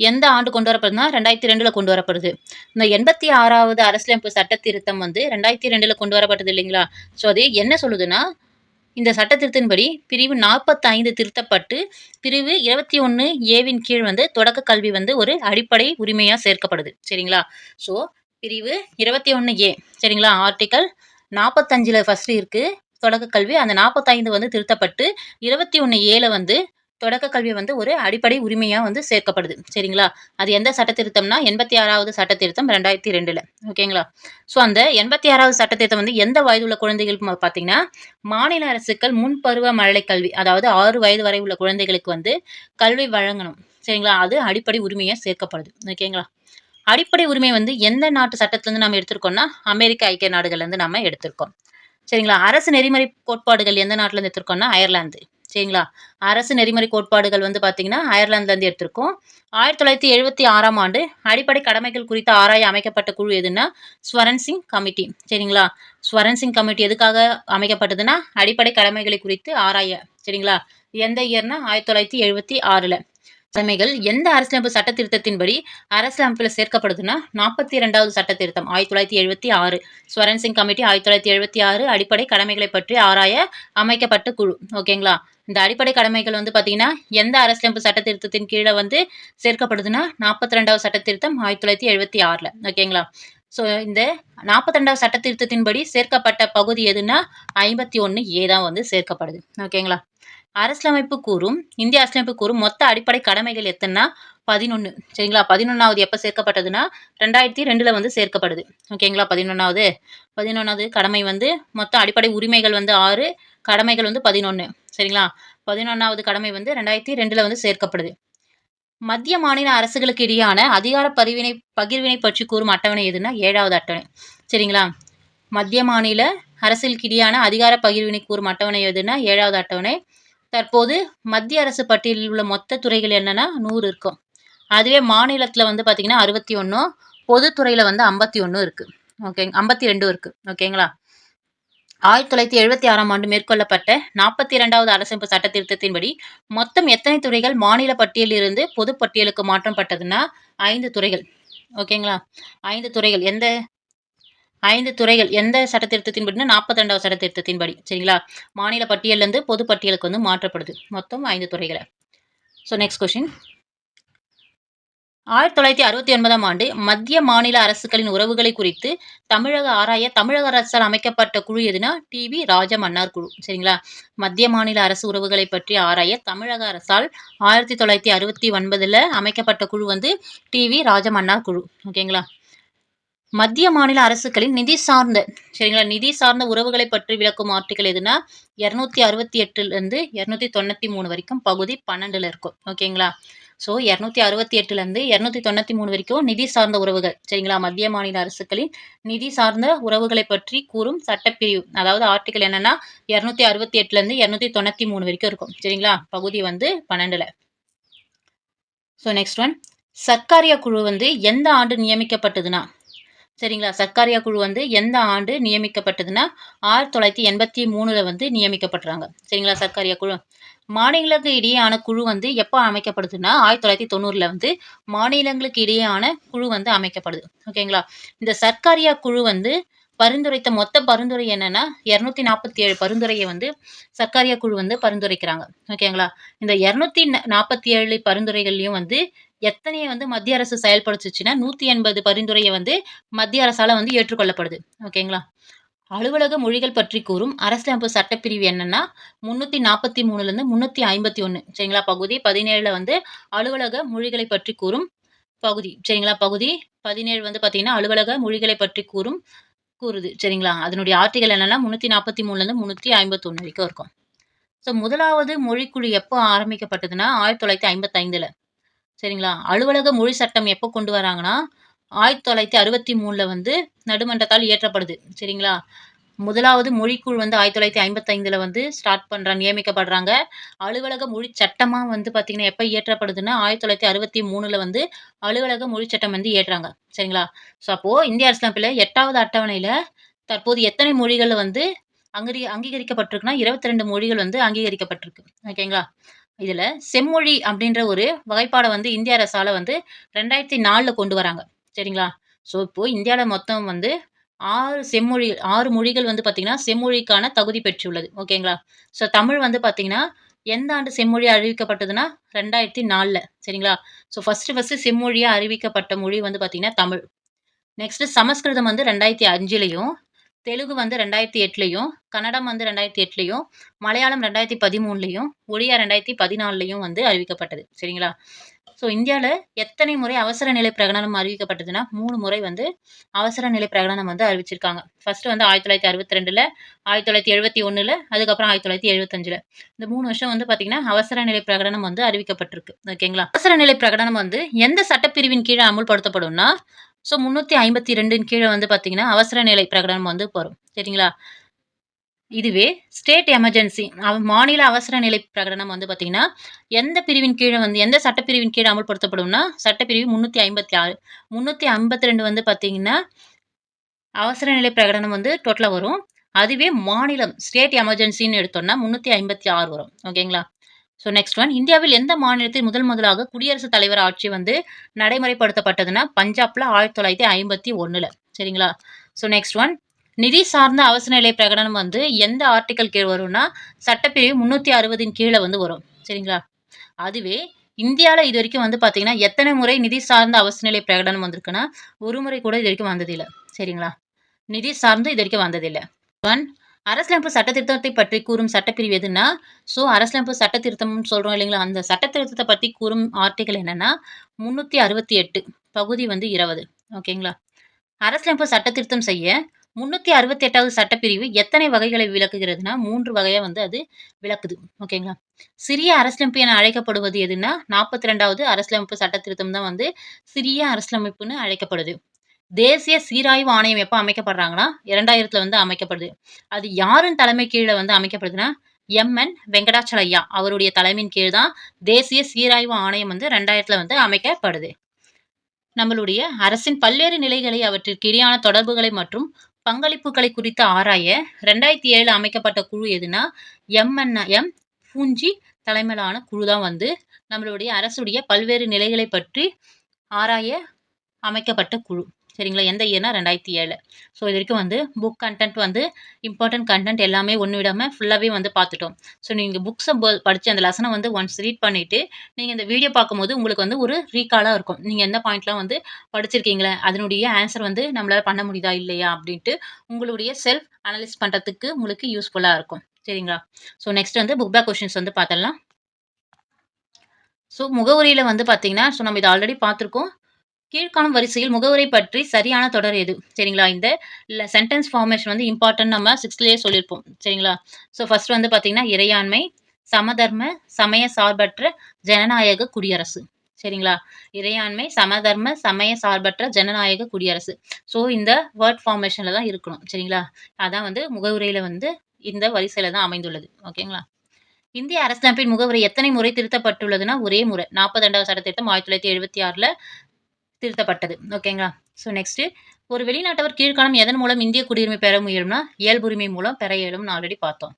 எந்த ஆண்டு கொண்டு வரப்படுதுன்னா 2002 கொண்டு வரப்படுது. இந்த 86வது அரசியலமைப்பு சட்ட திருத்தம் வந்து 2002 கொண்டு வரப்பட்டது இல்லைங்களா? ஸோ அது என்ன சொல்லுதுன்னா இந்த சட்ட திருத்தின்படி பிரிவு 45 திருத்தப்பட்டு பிரிவு 21 ஏவின் கீழ் வந்து தொடக்க கல்வி வந்து ஒரு அடிப்படை உரிமையா சேர்க்கப்படுது. சரிங்களா? ஸோ பிரிவு 21 ஏ சரிங்களா? ஆர்டிக்கல் 45ல ஃபர்ஸ்ட் இருக்கு தொடக்க கல்வி. அந்த 45 வந்து திருத்தப்பட்டு 21 ஏல வந்து தொடக்க கல்வி வந்து ஒரு அடிப்படை உரிமையா வந்து சேர்க்கப்படுது. சரிங்களா? அது எந்த சட்ட திருத்தம்னா 86வது சட்ட திருத்தம் 2002ல. ஓகேங்களா? ஸோ அந்த 86வது சட்ட திருத்தம் வந்து எந்த வயதுள்ள குழந்தைகளுக்கு பார்த்தீங்கன்னா, மாநில அரசுகள் முன்பருவ மழலை கல்வி அதாவது 6 வயது வரை உள்ள குழந்தைகளுக்கு வந்து கல்வி வழங்கணும். சரிங்களா? அது அடிப்படை உரிமையா சேர்க்கப்படுது. ஓகேங்களா? அடிப்படை உரிமை வந்து எந்த நாட்டு சட்டத்திலிருந்து நம்ம எடுத்திருக்கோம்னா, அமெரிக்க ஐக்கிய நாடுகள்லேருந்து நம்ம எடுத்திருக்கோம். சரிங்களா? அரசு நெறிமுறை கோட்பாடுகள் எந்த நாட்டிலேருந்து எடுத்திருக்கோம்னா, அயர்லாந்து. சரிங்களா? அரசு நெறிமுறை கோட்பாடுகள் வந்து பார்த்தீங்கன்னா, அயர்லாந்துலேருந்து எடுத்திருக்கோம். 1976ஆம் ஆண்டு அடிப்படை கடமைகள் குறித்து ஆராய அமைக்கப்பட்ட குழு எதுன்னா, ஸ்வரன்சிங் கமிட்டி. சரிங்களா? ஸ்வரன்சிங் கமிட்டி எதுக்காக அமைக்கப்பட்டதுன்னா, அடிப்படை கடமைகளை குறித்து ஆராய. சரிங்களா? எந்த இயர்னா 1976ல. கடமைகள் எந்த அரசியலமைப்பு சட்ட திருத்தத்தின்படி அரசியலமைப்புல சேர்க்கப்படுதுன்னா 42வது சட்ட திருத்தம் 1976 ஸ்வரன்சிங் கமிட்டி 1976 அடிப்படை கடமைகளை பற்றி ஆராய அமைக்கப்பட்ட குழு. ஓகேங்களா? இந்த அடிப்படை கடமைகள் வந்து பாத்தீங்கன்னா எந்த அரசியலமைப்பு சட்ட திருத்தத்தின் கீழே வந்து சேர்க்கப்படுதுன்னா 42வது சட்ட திருத்தம் 1976ல. ஓகேங்களா? ஸோ இந்த 42வது சட்ட திருத்தத்தின்படி சேர்க்கப்பட்ட பகுதி எதுன்னா 51 ஏ தான் வந்து சேர்க்கப்படுது. ஓகேங்களா? அரசியலமைப்பு கூறும் இந்திய அரசியலமைப்பு கூறும் மொத்த அடிப்படை கடமைகள் எத்தனைனா 11. சரிங்களா? 11வது எப்போ சேர்க்கப்பட்டதுன்னா 2002ல வந்து சேர்க்கப்படுது. ஓகேங்களா? 11வது கடமை வந்து மொத்த அடிப்படை உரிமைகள் வந்து 6, கடமைகள் வந்து 11. சரிங்களா? 11வது கடமை வந்து 2002ல வந்து சேர்க்கப்படுது. மத்திய மாநில அரசுகளுக்கு இடையான அதிகார பகிர்வினை பற்றி கூறும் அட்டவணை எதுன்னா 7வது அட்டவணை. சரிங்களா? மத்திய மாநில அரசுகளுக்கு இடையான அதிகார பகிர்வினை கூறும் அட்டவணை எதுன்னா 7வது அட்டவணை. தற்போது மத்திய அரசு பட்டியலில் உள்ள மொத்த துறைகள் என்னன்னா 100 இருக்கும். அதுவே மாநிலத்தில் வந்து பார்த்தீங்கன்னா 61, பொதுத்துறையில் வந்து 51 இருக்கு. ஓகே, 52 இருக்கு. ஓகேங்களா? 1976ஆம் ஆண்டு மேற்கொள்ளப்பட்ட 42வது அரசமைப்பு சட்ட திருத்தத்தின்படி மொத்தம் எத்தனை துறைகள் மாநில பட்டியலில் இருந்து பொது பட்டியலுக்கு மாற்றப்பட்டதுன்னா 5 துறைகள். ஓகேங்களா? 5 துறைகள் எந்த 5 துறைகள் எந்த சட்ட திருத்தத்தின்படினா 42வது சட்ட திருத்தத்தின்படி. சரிங்களா? மாநில பட்டியலிருந்து பொது பட்டியலுக்கு வந்து மாற்றப்படுது. மொத்தம் 5 துறைகளை. So next question. 1969ஆம் ஆண்டு மத்திய மாநில அரசுகளின் உறவுகளை குறித்து தமிழக அரசால் அமைக்கப்பட்ட குழு எதுனா டி.வி. ராஜமன்னார் குழு. சரிங்களா? மத்திய மாநில அரசு உறவுகளை பற்றி ஆராய தமிழக அரசால் 1969ல அமைக்கப்பட்ட குழு வந்து டி.வி. ராஜமன்னார் குழு. ஓகேங்களா? மத்திய மாநில அரசுகளின் நிதி சார்ந்த உறவுகளை பற்றி விளக்கும் ஆர்டிக்கல் எதுனா 268லிருந்து 293 வரைக்கும் பகுதி 12ல இருக்கும். ஓகேங்களா? ஸோ 268லேருந்து 293 வரைக்கும் நிதி சார்ந்த உறவுகள். சரிங்களா? மத்திய மாநில அரசுகளின் நிதி சார்ந்த உறவுகளை பற்றி கூறும் சட்டப்பிரிவு அதாவது ஆர்டிக்கல் என்னன்னா 268லேருந்து 293 வரைக்கும் இருக்கும். சரிங்களா? பகுதி வந்து 12ல. So next one. சர்க்காரியா குழு வந்து எந்த ஆண்டு நியமிக்கப்பட்டதுன்னா சரிங்களா? சர்க்காரியா குழு வந்து எந்த ஆண்டு நியமிக்கப்பட்டதுன்னா 1983ல வந்து நியமிக்கப்பட்டுறாங்க. சரிங்களா? சர்க்காரியா குழு. மாநிலங்களுக்கு இடையேயான குழு வந்து எப்போ அமைக்கப்படுதுன்னா 1990ல வந்து மாநிலங்களுக்கு இடையேயான குழு வந்து அமைக்கப்படுது. ஓகேங்களா? இந்த சர்க்காரியா குழு வந்து பரிந்துரைத்த மொத்த பரிந்துரை என்னன்னா 247 பரிந்துரையை வந்து சர்க்காரியா குழு வந்து பரிந்துரைக்கிறாங்க. ஓகேங்களா? இந்த 247 பரிந்துரைகள்லையும் வந்து எத்தனையை வந்து மத்திய அரசு செயல்படுத்துச்சுன்னா 180 பரிந்துரையை வந்து மத்திய அரசால வந்து ஏற்றுக்கொள்ளப்படுது. ஓகேங்களா? அலுவலக மொழிகள் பற்றி கூறும் அரசியலமைப்பு சட்டப்பிரிவு என்னன்னா 343லேருந்து 351. சரிங்களா? பகுதி 17ல வந்து அலுவலக மொழிகளை பற்றி கூறும் பகுதி. சரிங்களா? பகுதி 17 வந்து பார்த்தீங்கன்னா அலுவலக மொழிகளை பற்றி கூறுது. சரிங்களா? அதனுடைய ஆர்டிகல் என்னன்னா 343லேருந்து 351 வரைக்கும் இருக்கும். ஸோ முதலாவது மொழிக்குழு எப்போ ஆரம்பிக்கப்பட்டதுன்னா 1955ல. சரிங்களா? அலுவலக மொழி சட்டம் எப்போ கொண்டு வராங்கன்னா 1963ல வந்து நடுமன்றத்தால் இயற்றப்படுது. சரிங்களா? முதலாவது மொழிக்குழு வந்து 1955ல வந்து நியமிக்கப்படுறாங்க. அலுவலக மொழி சட்டமா வந்து பார்த்தீங்கன்னா எப்போ இயற்றப்படுதுன்னா 1963ல வந்து அலுவலக மொழி சட்டம் வந்து இயற்றாங்க. சரிங்களா? ஸோ அப்போ இந்திய அரசியலமைப்புல 8வது அட்டவணையில தற்போது எத்தனை மொழிகள் வந்து அங்கீகரிக்கப்பட்டிருக்குன்னா 22 மொழிகள் வந்து அங்கீகரிக்கப்பட்டிருக்கு. ஓகேங்களா? இதுல செம்மொழி அப்படின்ற ஒரு வகைப்பாடை வந்து இந்திய அரசால வந்து 2004ல கொண்டு வராங்க. சரிங்களா? ஸோ இப்போ இந்தியால மொத்தம் வந்து 6 மொழிகள் வந்து பார்த்தீங்கன்னா, செம்மொழிக்கான தகுதி பெற்றுள்ளது. ஓகேங்களா? ஸோ தமிழ் வந்து பார்த்தீங்கன்னா, எந்த ஆண்டு செம்மொழி அறிவிக்கப்பட்டதுன்னா, 2004ல சரிங்களா? ஸோ ஃபர்ஸ்ட்டு செம்மொழியா அறிவிக்கப்பட்ட மொழி வந்து பார்த்தீங்கன்னா, தமிழ். நெக்ஸ்ட்டு சமஸ்கிருதம் வந்து 2005லயும், தெலுங்கு வந்து 2008லயும், கன்னடம் வந்து 2008லயும், மலையாளம் 2013லயும், ஒடியா 2014லயும் வந்து அறிவிக்கப்பட்டது. சரிங்களா? ஸோ இந்தியால எத்தனை முறை அவசர நிலை பிரகடனம் அறிவிக்கப்பட்டதுன்னா, 3 முறை வந்து அவசர நிலை பிரகடனம் வந்து அறிவிச்சிருக்காங்க. ஃபர்ஸ்ட்டு வந்து 1962ல, 1971ல, அதுக்கப்புறம் 1975ல. இந்த 3 வருஷம் வந்து பார்த்தீங்கன்னா, அவசர நிலை பிரகடனம் வந்து அறிவிக்கப்பட்டிருக்கு. ஓகேங்களா? அவசர நிலை பிரகடனம் வந்து எந்த சட்டப்பிரிவின் கீழ அமுல்படுத்தப்படும்னா, ஸோ 352ன் கீழ வந்து பார்த்தீங்கன்னா, அவசர நிலை பிரகடனம் வந்து வரும். சரிங்களா? இதுவே ஸ்டேட் எமர்ஜென்சி மாநில அவசர நிலை பிரகடனம் வந்து பார்த்தீங்கன்னா, எந்த பிரிவின் கீழ வந்து எந்த சட்டப்பிரிவின் கீழ அமல்படுத்தப்படும்னா, சட்டப்பிரிவு 356. 352 வந்து பார்த்தீங்கன்னா, அவசர நிலை பிரகடனம் வந்து டோட்டலா வரும். அதுவே மாநிலம் ஸ்டேட் எமர்ஜென்சின்னு எடுத்தோம்னா 356 வரும். ஓகேங்களா? ஸோ நெக்ஸ்ட் ஒன் இந்தியாவில் எந்த மாநிலத்தில் முதலாக குடியரசுத் தலைவர் ஆட்சி வந்து நடைமுறைப்படுத்தப்பட்டதுன்னா, பஞ்சாப்ல 1951ல. சரிங்களா? ஸோ நெக்ஸ்ட் ஒன் நிதி சார்ந்த அவசர நிலை பிரகடனம் வந்து எந்த ஆர்டிக்கல் கீழ் வரும்னா, சட்டப்பிரிவு 360ன் கீழ வந்து வரும். சரிங்களா? அதுவே இந்தியால இதுவரைக்கும் வந்து பார்த்தீங்கன்னா, எத்தனை முறை நிதி சார்ந்த அவசர நிலை பிரகடனம் வந்திருக்குன்னா, ஒரு முறை கூட இதுவரைக்கும் வந்ததில்ல. சரிங்களா? நிதி சார்ந்து இதுவரைக்கும் வந்ததில்ல. 1 அரசியலமைப்பு சட்ட திருத்தத்தை பற்றி கூறும் சட்டப்பிரிவு எதுன்னா, ஸோ அரசியலமைப்பு சட்ட திருத்தம்னு சொல்றோம் இல்லைங்களா? அந்த சட்ட திருத்தத்த பத்தி கூறும் ஆர்டிக்கிள் என்னன்னா, 368 பகுதி வந்து 20. ஓகேங்களா? அரசியலமைப்பு சட்ட திருத்தம் செய்ய 368வது சட்டப்பிரிவு எத்தனை வகைகளை விளக்குகிறதுனா, 3 வகையா வந்து அது விளக்குது. ஓகேங்களா? சிறிய அரசியலமைப்பு என அழைக்கப்படுவது எதுன்னா, 42வது அரசியலமைப்பு சட்ட திருத்தம் தான் வந்து சிறிய அரசியலமைப்புன்னு அழைக்கப்படுது. தேசிய சீராய்வு ஆணையம் எப்ப அமைக்கப்படுறாங்கன்னா, 2000த்துல வந்து அமைக்கப்படுது. அது யாரின் தலைமை கீழ வந்து அமைக்கப்படுதுன்னா, எம்.என். வெங்கடாச்சலய்யா அவருடைய தலைமையின் கீழ் தான் தேசிய சீராய்வு ஆணையம் வந்து 2000த்துல வந்து அமைக்கப்படுது. நம்மளுடைய அரசின் பல்வேறு நிலைகளை, அவற்றிற்கு இடையான தொடர்புகளை மற்றும் பங்களிப்புகளை குறித்து ஆராய 2007 அமைக்கப்பட்ட குழு எதுன்னா, எம்.என்.எம். பூஞ்சி தலைமையிலான குழு தான் வந்து நம்மளுடைய அரசுடைய பல்வேறு நிலைகளை பற்றி ஆராய அமைக்கப்பட்ட குழு. சரிங்களா? எந்த இயர்னா 2007. ஸோ இது வரைக்கும் வந்து புக் கன்டென்ட் வந்து இம்பார்ட்டன்ட் கன்டென்ட் எல்லாமே ஒண்ணு விடாம ஃபுல்லாவே வந்து பார்த்துட்டோம். ஸோ நீங்க புக்ஸ படிச்சு அந்த லெசன வந்து ஒன்ஸ் ரீட் பண்ணிட்டு, நீங்க இந்த வீடியோ பார்க்கும்போது உங்களுக்கு வந்து ஒரு ரீகாலா இருக்கும். நீங்க எந்த பாயிண்ட்லாம் வந்து படிச்சிருக்கீங்களா? அதனுடைய ஆன்ஸர் வந்து நம்மளால பண்ண முடியுதா? இல்லையா? அப்படின்ட்டு உங்களுடைய செல்ஃப் அனலைஸ் பண்றதுக்கு உங்களுக்கு யூஸ்ஃபுல்லா இருக்கும். சரிங்களா? ஸோ நெக்ஸ்ட் வந்து புக் பேக் கொஸ்டின்ஸ் வந்து பார்த்தரலாம். ஸோ முகவரியில வந்து பார்த்தீங்கன்னா, ஸோ நம்ம இத ஆல்ரெடி பார்த்துருக்கோம். கீழ்காணும் வரிசையில் முகவரை பற்றி சரியான தொடர் எது? சரிங்களா? இந்த சென்டென்ஸ் ஃபார்மேஷன் வந்து இம்பார்ட்டன்ட் நம்ம 6த்லயே சொல்லியிருப்போம். சரிங்களா? ஸோ ஃபர்ஸ்ட் வந்து பார்த்தீங்கன்னா, இறையாண்மை, சமதர்ம, சமய சார்பற்ற, ஜனநாயக குடியரசு. சரிங்களா? இறையாண்மை, சமதர்ம, சமய சார்பற்ற, ஜனநாயக குடியரசு. ஸோ இந்த வேர்ட் ஃபார்மேஷன்ல தான் இருக்கணும். சரிங்களா? அதான் வந்து முகவுரையில வந்து இந்த வரிசையில தான் அமைந்துள்ளது. ஓகேங்களா? இந்திய அரசியலமைப்பின் முகவரி எத்தனை முறை திருத்தப்பட்டுள்ளதுன்னா, ஒரே முறை. 42வது சட்ட திருத்தம் 1976ல திருத்தப்பட்டது. ஓகேங்களா? ஸோ நெக்ஸ்ட்டு ஒரு வெளிநாட்டவர் கீழ்காணும் எதன் மூலம் இந்திய குடியுரிமை பெற முயலும்னா, இயல்புரிமை மூலம் பெற இயலும்னு ஆல்ரெடி பார்த்தோம்.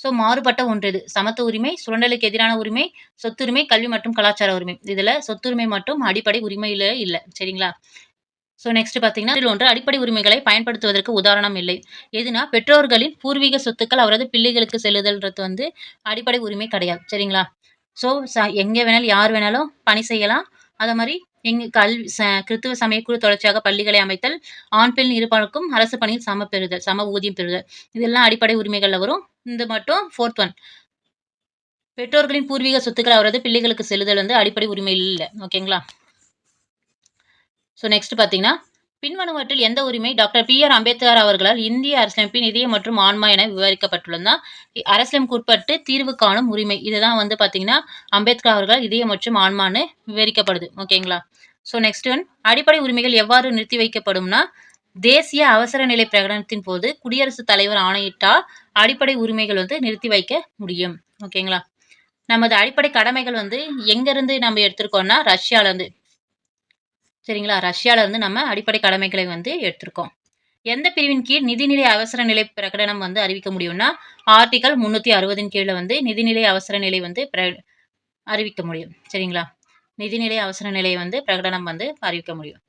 ஸோ மாறுபட்ட ஒன்று இது. சமத்துவ உரிமை, சுரண்டலுக்கு எதிரான உரிமை, சொத்துரிமை, கல்வி மற்றும் கலாச்சார உரிமை. இதுல சொத்துரிமை மற்றும் அடிப்படை உரிமையில இல்ல. சரிங்களா? ஸோ நெக்ஸ்ட் பார்த்தீங்கன்னா, இதில் ஒன்று அடிப்படை உரிமைகளை பயன்படுத்துவதற்கு உதாரணம் இல்லை. எதுனா பெற்றோர்களின் பூர்வீக சொத்துக்கள் அவரது பிள்ளைகளுக்கு செல்லுதல்ன்றது வந்து அடிப்படை உரிமை கிடையாது. சரிங்களா? ஸோ எங்க வேணாலும் யார் வேணாலும் பணி செய்யலாம். அத மாரி எங்க கிறித்துவ சமயக்குழு தொடர்ச்சியாக பள்ளிகளை அமைத்தல், ஆண், பெண் இருபாலருக்கும் அரசு பணியில் சம பெறுதல், சம ஊதியம் பெறுதல். இதெல்லாம் அடிப்படை உரிமைகள்ல வரும். இது மட்டும் 4த் ஒன். பெற்றோர்களின் பூர்வீக சொத்துக்கள் அவரது பிள்ளைகளுக்கு செல்லுதல் வந்து அடிப்படை உரிமை இல்ல. ஓகேங்களா? ஸோ நெக்ஸ்ட் பார்த்தீங்கன்னா, பின்வருவற்றில் எந்த உரிமை டாக்டர் பி.ஆர். அம்பேத்கர் அவர்களால் இந்திய அரசியலமைப்பின் இதயம் மற்றும் ஆன்மா என விவரிக்கப்பட்டுள்ளதுன்னா, அரசியலமைப்புக்கு உட்பட்டு தீர்வு காணும் உரிமை. இதுதான் வந்து பார்த்தீங்கன்னா, அம்பேத்கர் அவர்களால் இதயம் மற்றும் ஆன்மான்னு விவரிக்கப்படுது. ஓகேங்களா? ஸோ நெக்ஸ்ட் ஒன் அடிப்படை உரிமைகள் எவ்வாறு நிறுத்தி வைக்கப்படும்னா, தேசிய அவசர நிலை பிரகடனத்தின் போது குடியரசுத் தலைவர் ஆணையிட்டால் அடிப்படை உரிமைகள் வந்து நிறுத்தி வைக்க முடியும். ஓகேங்களா? நமது அடிப்படை கடமைகள் வந்து எங்கேருந்து நம்ம எடுத்திருக்கோம்னா, ரஷ்யாலேருந்து. சரிங்களா? ரஷ்யால இருந்து நம்ம அடிப்படை கடமைகளை வந்து எடுத்திருக்கோம். எந்த பிரிவின் கீழ் நிதிநிலை அவசர நிலை பிரகடனம் வந்து அறிவிக்க முடியும்னா, ஆர்டிகல் 360ன் கீழ வந்து நிதிநிலை அவசர நிலை வந்து அறிவிக்க முடியும். சரிங்களா? நிதிநிலை அவசர நிலையை வந்து பிரகடனம் வந்து அறிவிக்க முடியும்.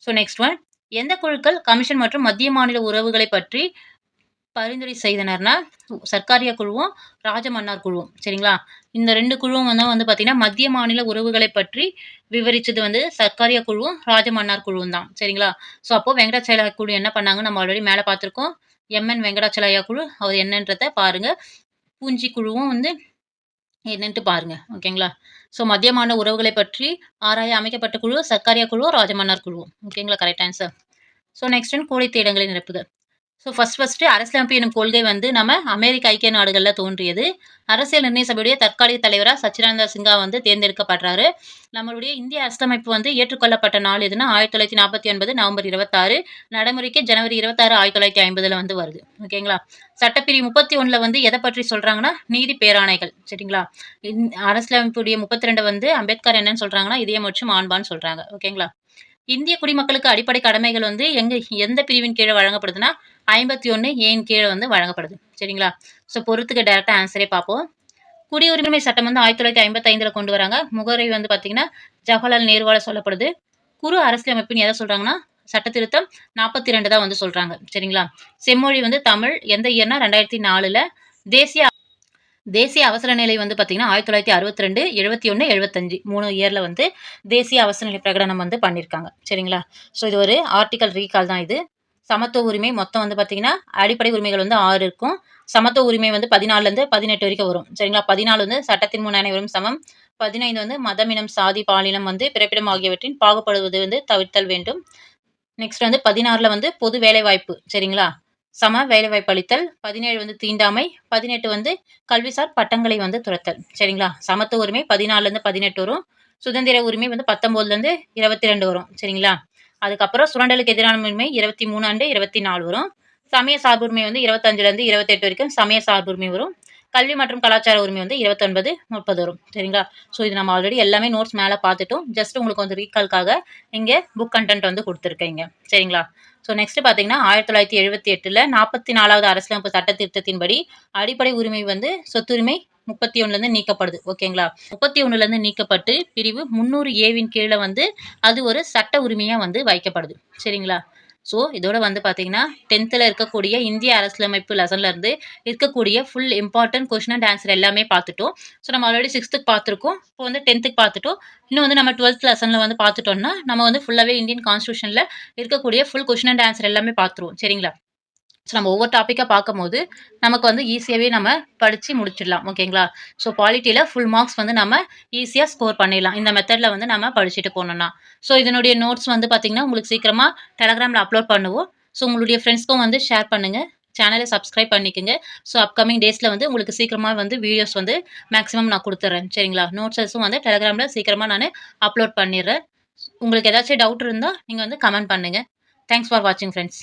ஸோ நெக்ஸ்ட் ஒன் எந்த குழுக்கள் கமிஷன் மற்றும் மத்திய மாநில உறவுகளை பற்றி பரிந்துரை செய்தனர்னா, சர்க்காரியா குழுவும், ராஜமன்னார் குழுவும். சரிங்களா? இந்த 2 குழுவும் வந்து பார்த்தீங்கன்னா, மத்திய மாநில உறவுகளை பற்றி விவரிச்சது வந்து சர்க்காரியா குழுவும், ராஜமன்னார் குழுவும் தான். சரிங்களா? ஸோ அப்போ வெங்கடாச்சலபதி குழு என்ன பண்ணாங்க, நம்ம ஆல்ரெடி மேல பார்த்துருக்கோம். எம்.என். வெங்கடாச்சலய்யா குழு, அவர் என்னன்றத பாருங்க. பூஞ்சி குழுவும் வந்து என்னன்ட்டு பாருங்க. ஓகேங்களா? ஸோ மத்திய மாநில உறவுகளை பற்றி ஆராய அமைக்கப்பட்ட குழு சர்க்காரியா குழுவும், ராஜமன்னார் குழுவும். ஓகேங்களா? Correct answer. So next one கோடிட்ட இடங்களை நிரப்புக. ஸோ ஃபர்ஸ்ட் அரசியலமைப்பு எனும் கொள்கை வந்து நம்ம அமெரிக்க ஐக்கிய நாடுகள்ல தோன்றியது. அரசியல் நிர்ணய சபையுடைய தற்காலிக தலைவரா சச்சிதானந்த சின்ஹா வந்து தேர்ந்தெடுக்கப்படுறாரு. நம்மளுடைய இந்திய அரசியலமைப்பு வந்து ஏற்றுக்கொள்ளப்பட்ட நாள் எதுன்னா 1949 நவம்பர் 26. நடைமுறைக்கு ஜனவரி 26, 1950ல வந்து வருது. ஓகேங்களா? சட்டப்பிரிவு 31ல வந்து எதை பற்றி சொல்றாங்கன்னா, நீதி பேராணைகள். சரிங்களா? அரசியலமைப்புடைய 32 வந்து அம்பேத்கர் என்னன்னு சொல்றாங்கன்னா, இதயம் மற்றும் ஆண்பான்னு சொல்றாங்க. ஓகேங்களா? இந்திய குடிமக்களுக்கு அடிப்படை கடமைகள் வந்து எந்த பிரிவின் கீழ வழங்கப்படுதுன்னா, 51 ஏன் கீழ வந்து வழங்கப்படுது. சரிங்களா? ஸோ பொறுத்துக்க டைரக்ட்டா ஆன்ஸரே பார்ப்போம். குடியுரிமை சட்டம் வந்து 1955ல கொண்டு வராங்க. முகவரி வந்து பார்த்தீங்கன்னா, ஜவஹர்லால் நேருவால சொல்லப்படுது. குறு அரசியலமைப்புன்னு எத சொல்றாங்கன்னா, சட்ட திருத்தம் 42 தான் வந்து சொல்றாங்க. சரிங்களா? செம்மொழி வந்து தமிழ். எந்த இயர்னா 2004ல. தேசிய தேசிய அவசர நிலை வந்து பார்த்தீங்கன்னா, 1962, 71, 75 3 இயர்ல வந்து தேசிய அவசர நிலை பிரகடனம் வந்து பண்ணியிருக்காங்க. சரிங்களா? ஸோ இது ஒரு ஆர்டிகல் ரீகால் தான் இது. சமத்துவ உரிமை மொத்தம் வந்து பார்த்தீங்கன்னா, அடிப்படை உரிமைகள் வந்து 6 இருக்கும். சமத்துவ உரிமை வந்து 14லேருந்து 18 வரைக்கும் வரும். சரிங்களா? 14 வந்து சட்டத்தின் முன் அனைவரும் சமம். 15 வந்து மதம், இனம், சாதி, பாலினம் வந்து பிறப்பிடம் ஆகியவற்றின் பாகுபடுவது வந்து தவிர்த்தல் வேண்டும். நெக்ஸ்ட் வந்து 16ல வந்து பொது வேலைவாய்ப்பு. சரிங்களா? சம வேலைவாய்ப்பு அளித்தல். 17 வந்து தீண்டாமை. 18 வந்து கல்விசார் பட்டங்களை வந்து துறத்தல். சரிங்களா? சமத்துவ உரிமை 14லேருந்து 18 வரும். சுதந்திர உரிமை வந்து 19லேருந்து 22 வரும். சரிங்களா? அதுக்கப்புறம் சுரண்டலுக்கு எதிரான உரிமை 23 அண்டு 24 வரும். சமய சார்புரிமை வந்து 25லேருந்து 28 வரைக்கும் சமய சார்புரிமை வரும். கல்வி மற்றும் கலாச்சார உரிமை வந்து 29, 30 வரும். சரிங்களா? ஸோ இது நம்ம ஆல்ரெடி எல்லாமே நோட்ஸ் மேல பார்த்துட்டோம். ஜஸ்ட் உங்களுக்கு வந்து ரீகால்க்காக இங்க புக் கன்டென்ட் வந்து குடுத்துருக்கேன் இங்க. சரிங்களா? ஸோ நெக்ஸ்ட் பார்த்தீங்கன்னா, 1978ல 44வது அரசியலமைப்பு சட்ட திருத்தத்தின்படி அடிப்படை உரிமை வந்து சொத்துரிமை 31லேருந்து நீக்கப்படுது. ஓகேங்களா? 31லேருந்து நீக்கப்பட்டு பிரிவு 300 ஏவின் கீழ வந்து அது ஒரு சட்ட உரிமையா வந்து வைக்கப்படுது. சரிங்களா? ஸோ இதோட வந்து பார்த்தீங்கன்னா, 10ல இருக்கக்கூடிய இந்திய அரசியலமைப்பு லெசன்ல இருந்து இருக்கக்கூடிய full important question and answer எல்லாமே பார்த்துட்டோம். ஸோ நம்ம ஆல்ரெடி 6த்துக்கு பார்த்துருக்கோம். இப்போ வந்து 10த்துக்கு பார்த்துட்டோம். இன்னும் வந்து நம்ம 12த் லெசன்ல வந்து பார்த்துட்டோம்னா, நம்ம வந்து ஃபுல்லாவே இந்தியன் கான்ஸ்டிடியூஷன்ல இருக்கக்கூடிய ஃபுல் கொஸ்டின் அண்ட் ஆன்சர் எல்லாமே பார்த்துருவோம். சரிங்களா? ஸோ நம்ம ஒவ்வொரு டாப்பிக்கா பார்க்கும்போது, நமக்கு வந்து ஈஸியாவே நம்ம படிச்சு முடிச்சிடலாம். ஓகேங்களா? ஸோ பாலிட்டில ஃபுல் மார்க்ஸ் வந்து நம்ம ஈஸியா ஸ்கோர் பண்ணிடலாம். இந்த மெத்தட்ல வந்து நம்ம படிச்சுட்டு போனோம்னா. ஸோ இதனுடைய நோட்ஸ் வந்து பார்த்தீங்கன்னா, உங்களுக்கு சீக்கிரமா டெலகிராம்ல அப்லோட் பண்ணுவோம். ஸோ உங்களுடைய ஃப்ரெண்ட்ஸ்க்கும் வந்து ஷேர் பண்ணுங்க. சேனல சப்ஸ்கிரைப் பண்ணிக்கங்க. ஸோ அப்கமிங் டேஸ்ல வந்து உங்களுக்கு சீக்கிரமா வந்து வீடியோஸ் வந்து மேக்ஸிமம் நான் குடுத்துர்றேன். சரிங்களா? நோட்ஸஸும் வந்து டெலகிராம்ல சீக்கிரமா நானு அப்லோட் பண்ணிர்றேன். உங்களுக்கு ஏதாச்சும் டவுட் இருந்தா, நீங்க வந்து கமெண்ட் பண்ணுங்க. தேங்க்ஸ் ஃபார் வாட்சிங் ஃபிரெண்ட்ஸ்.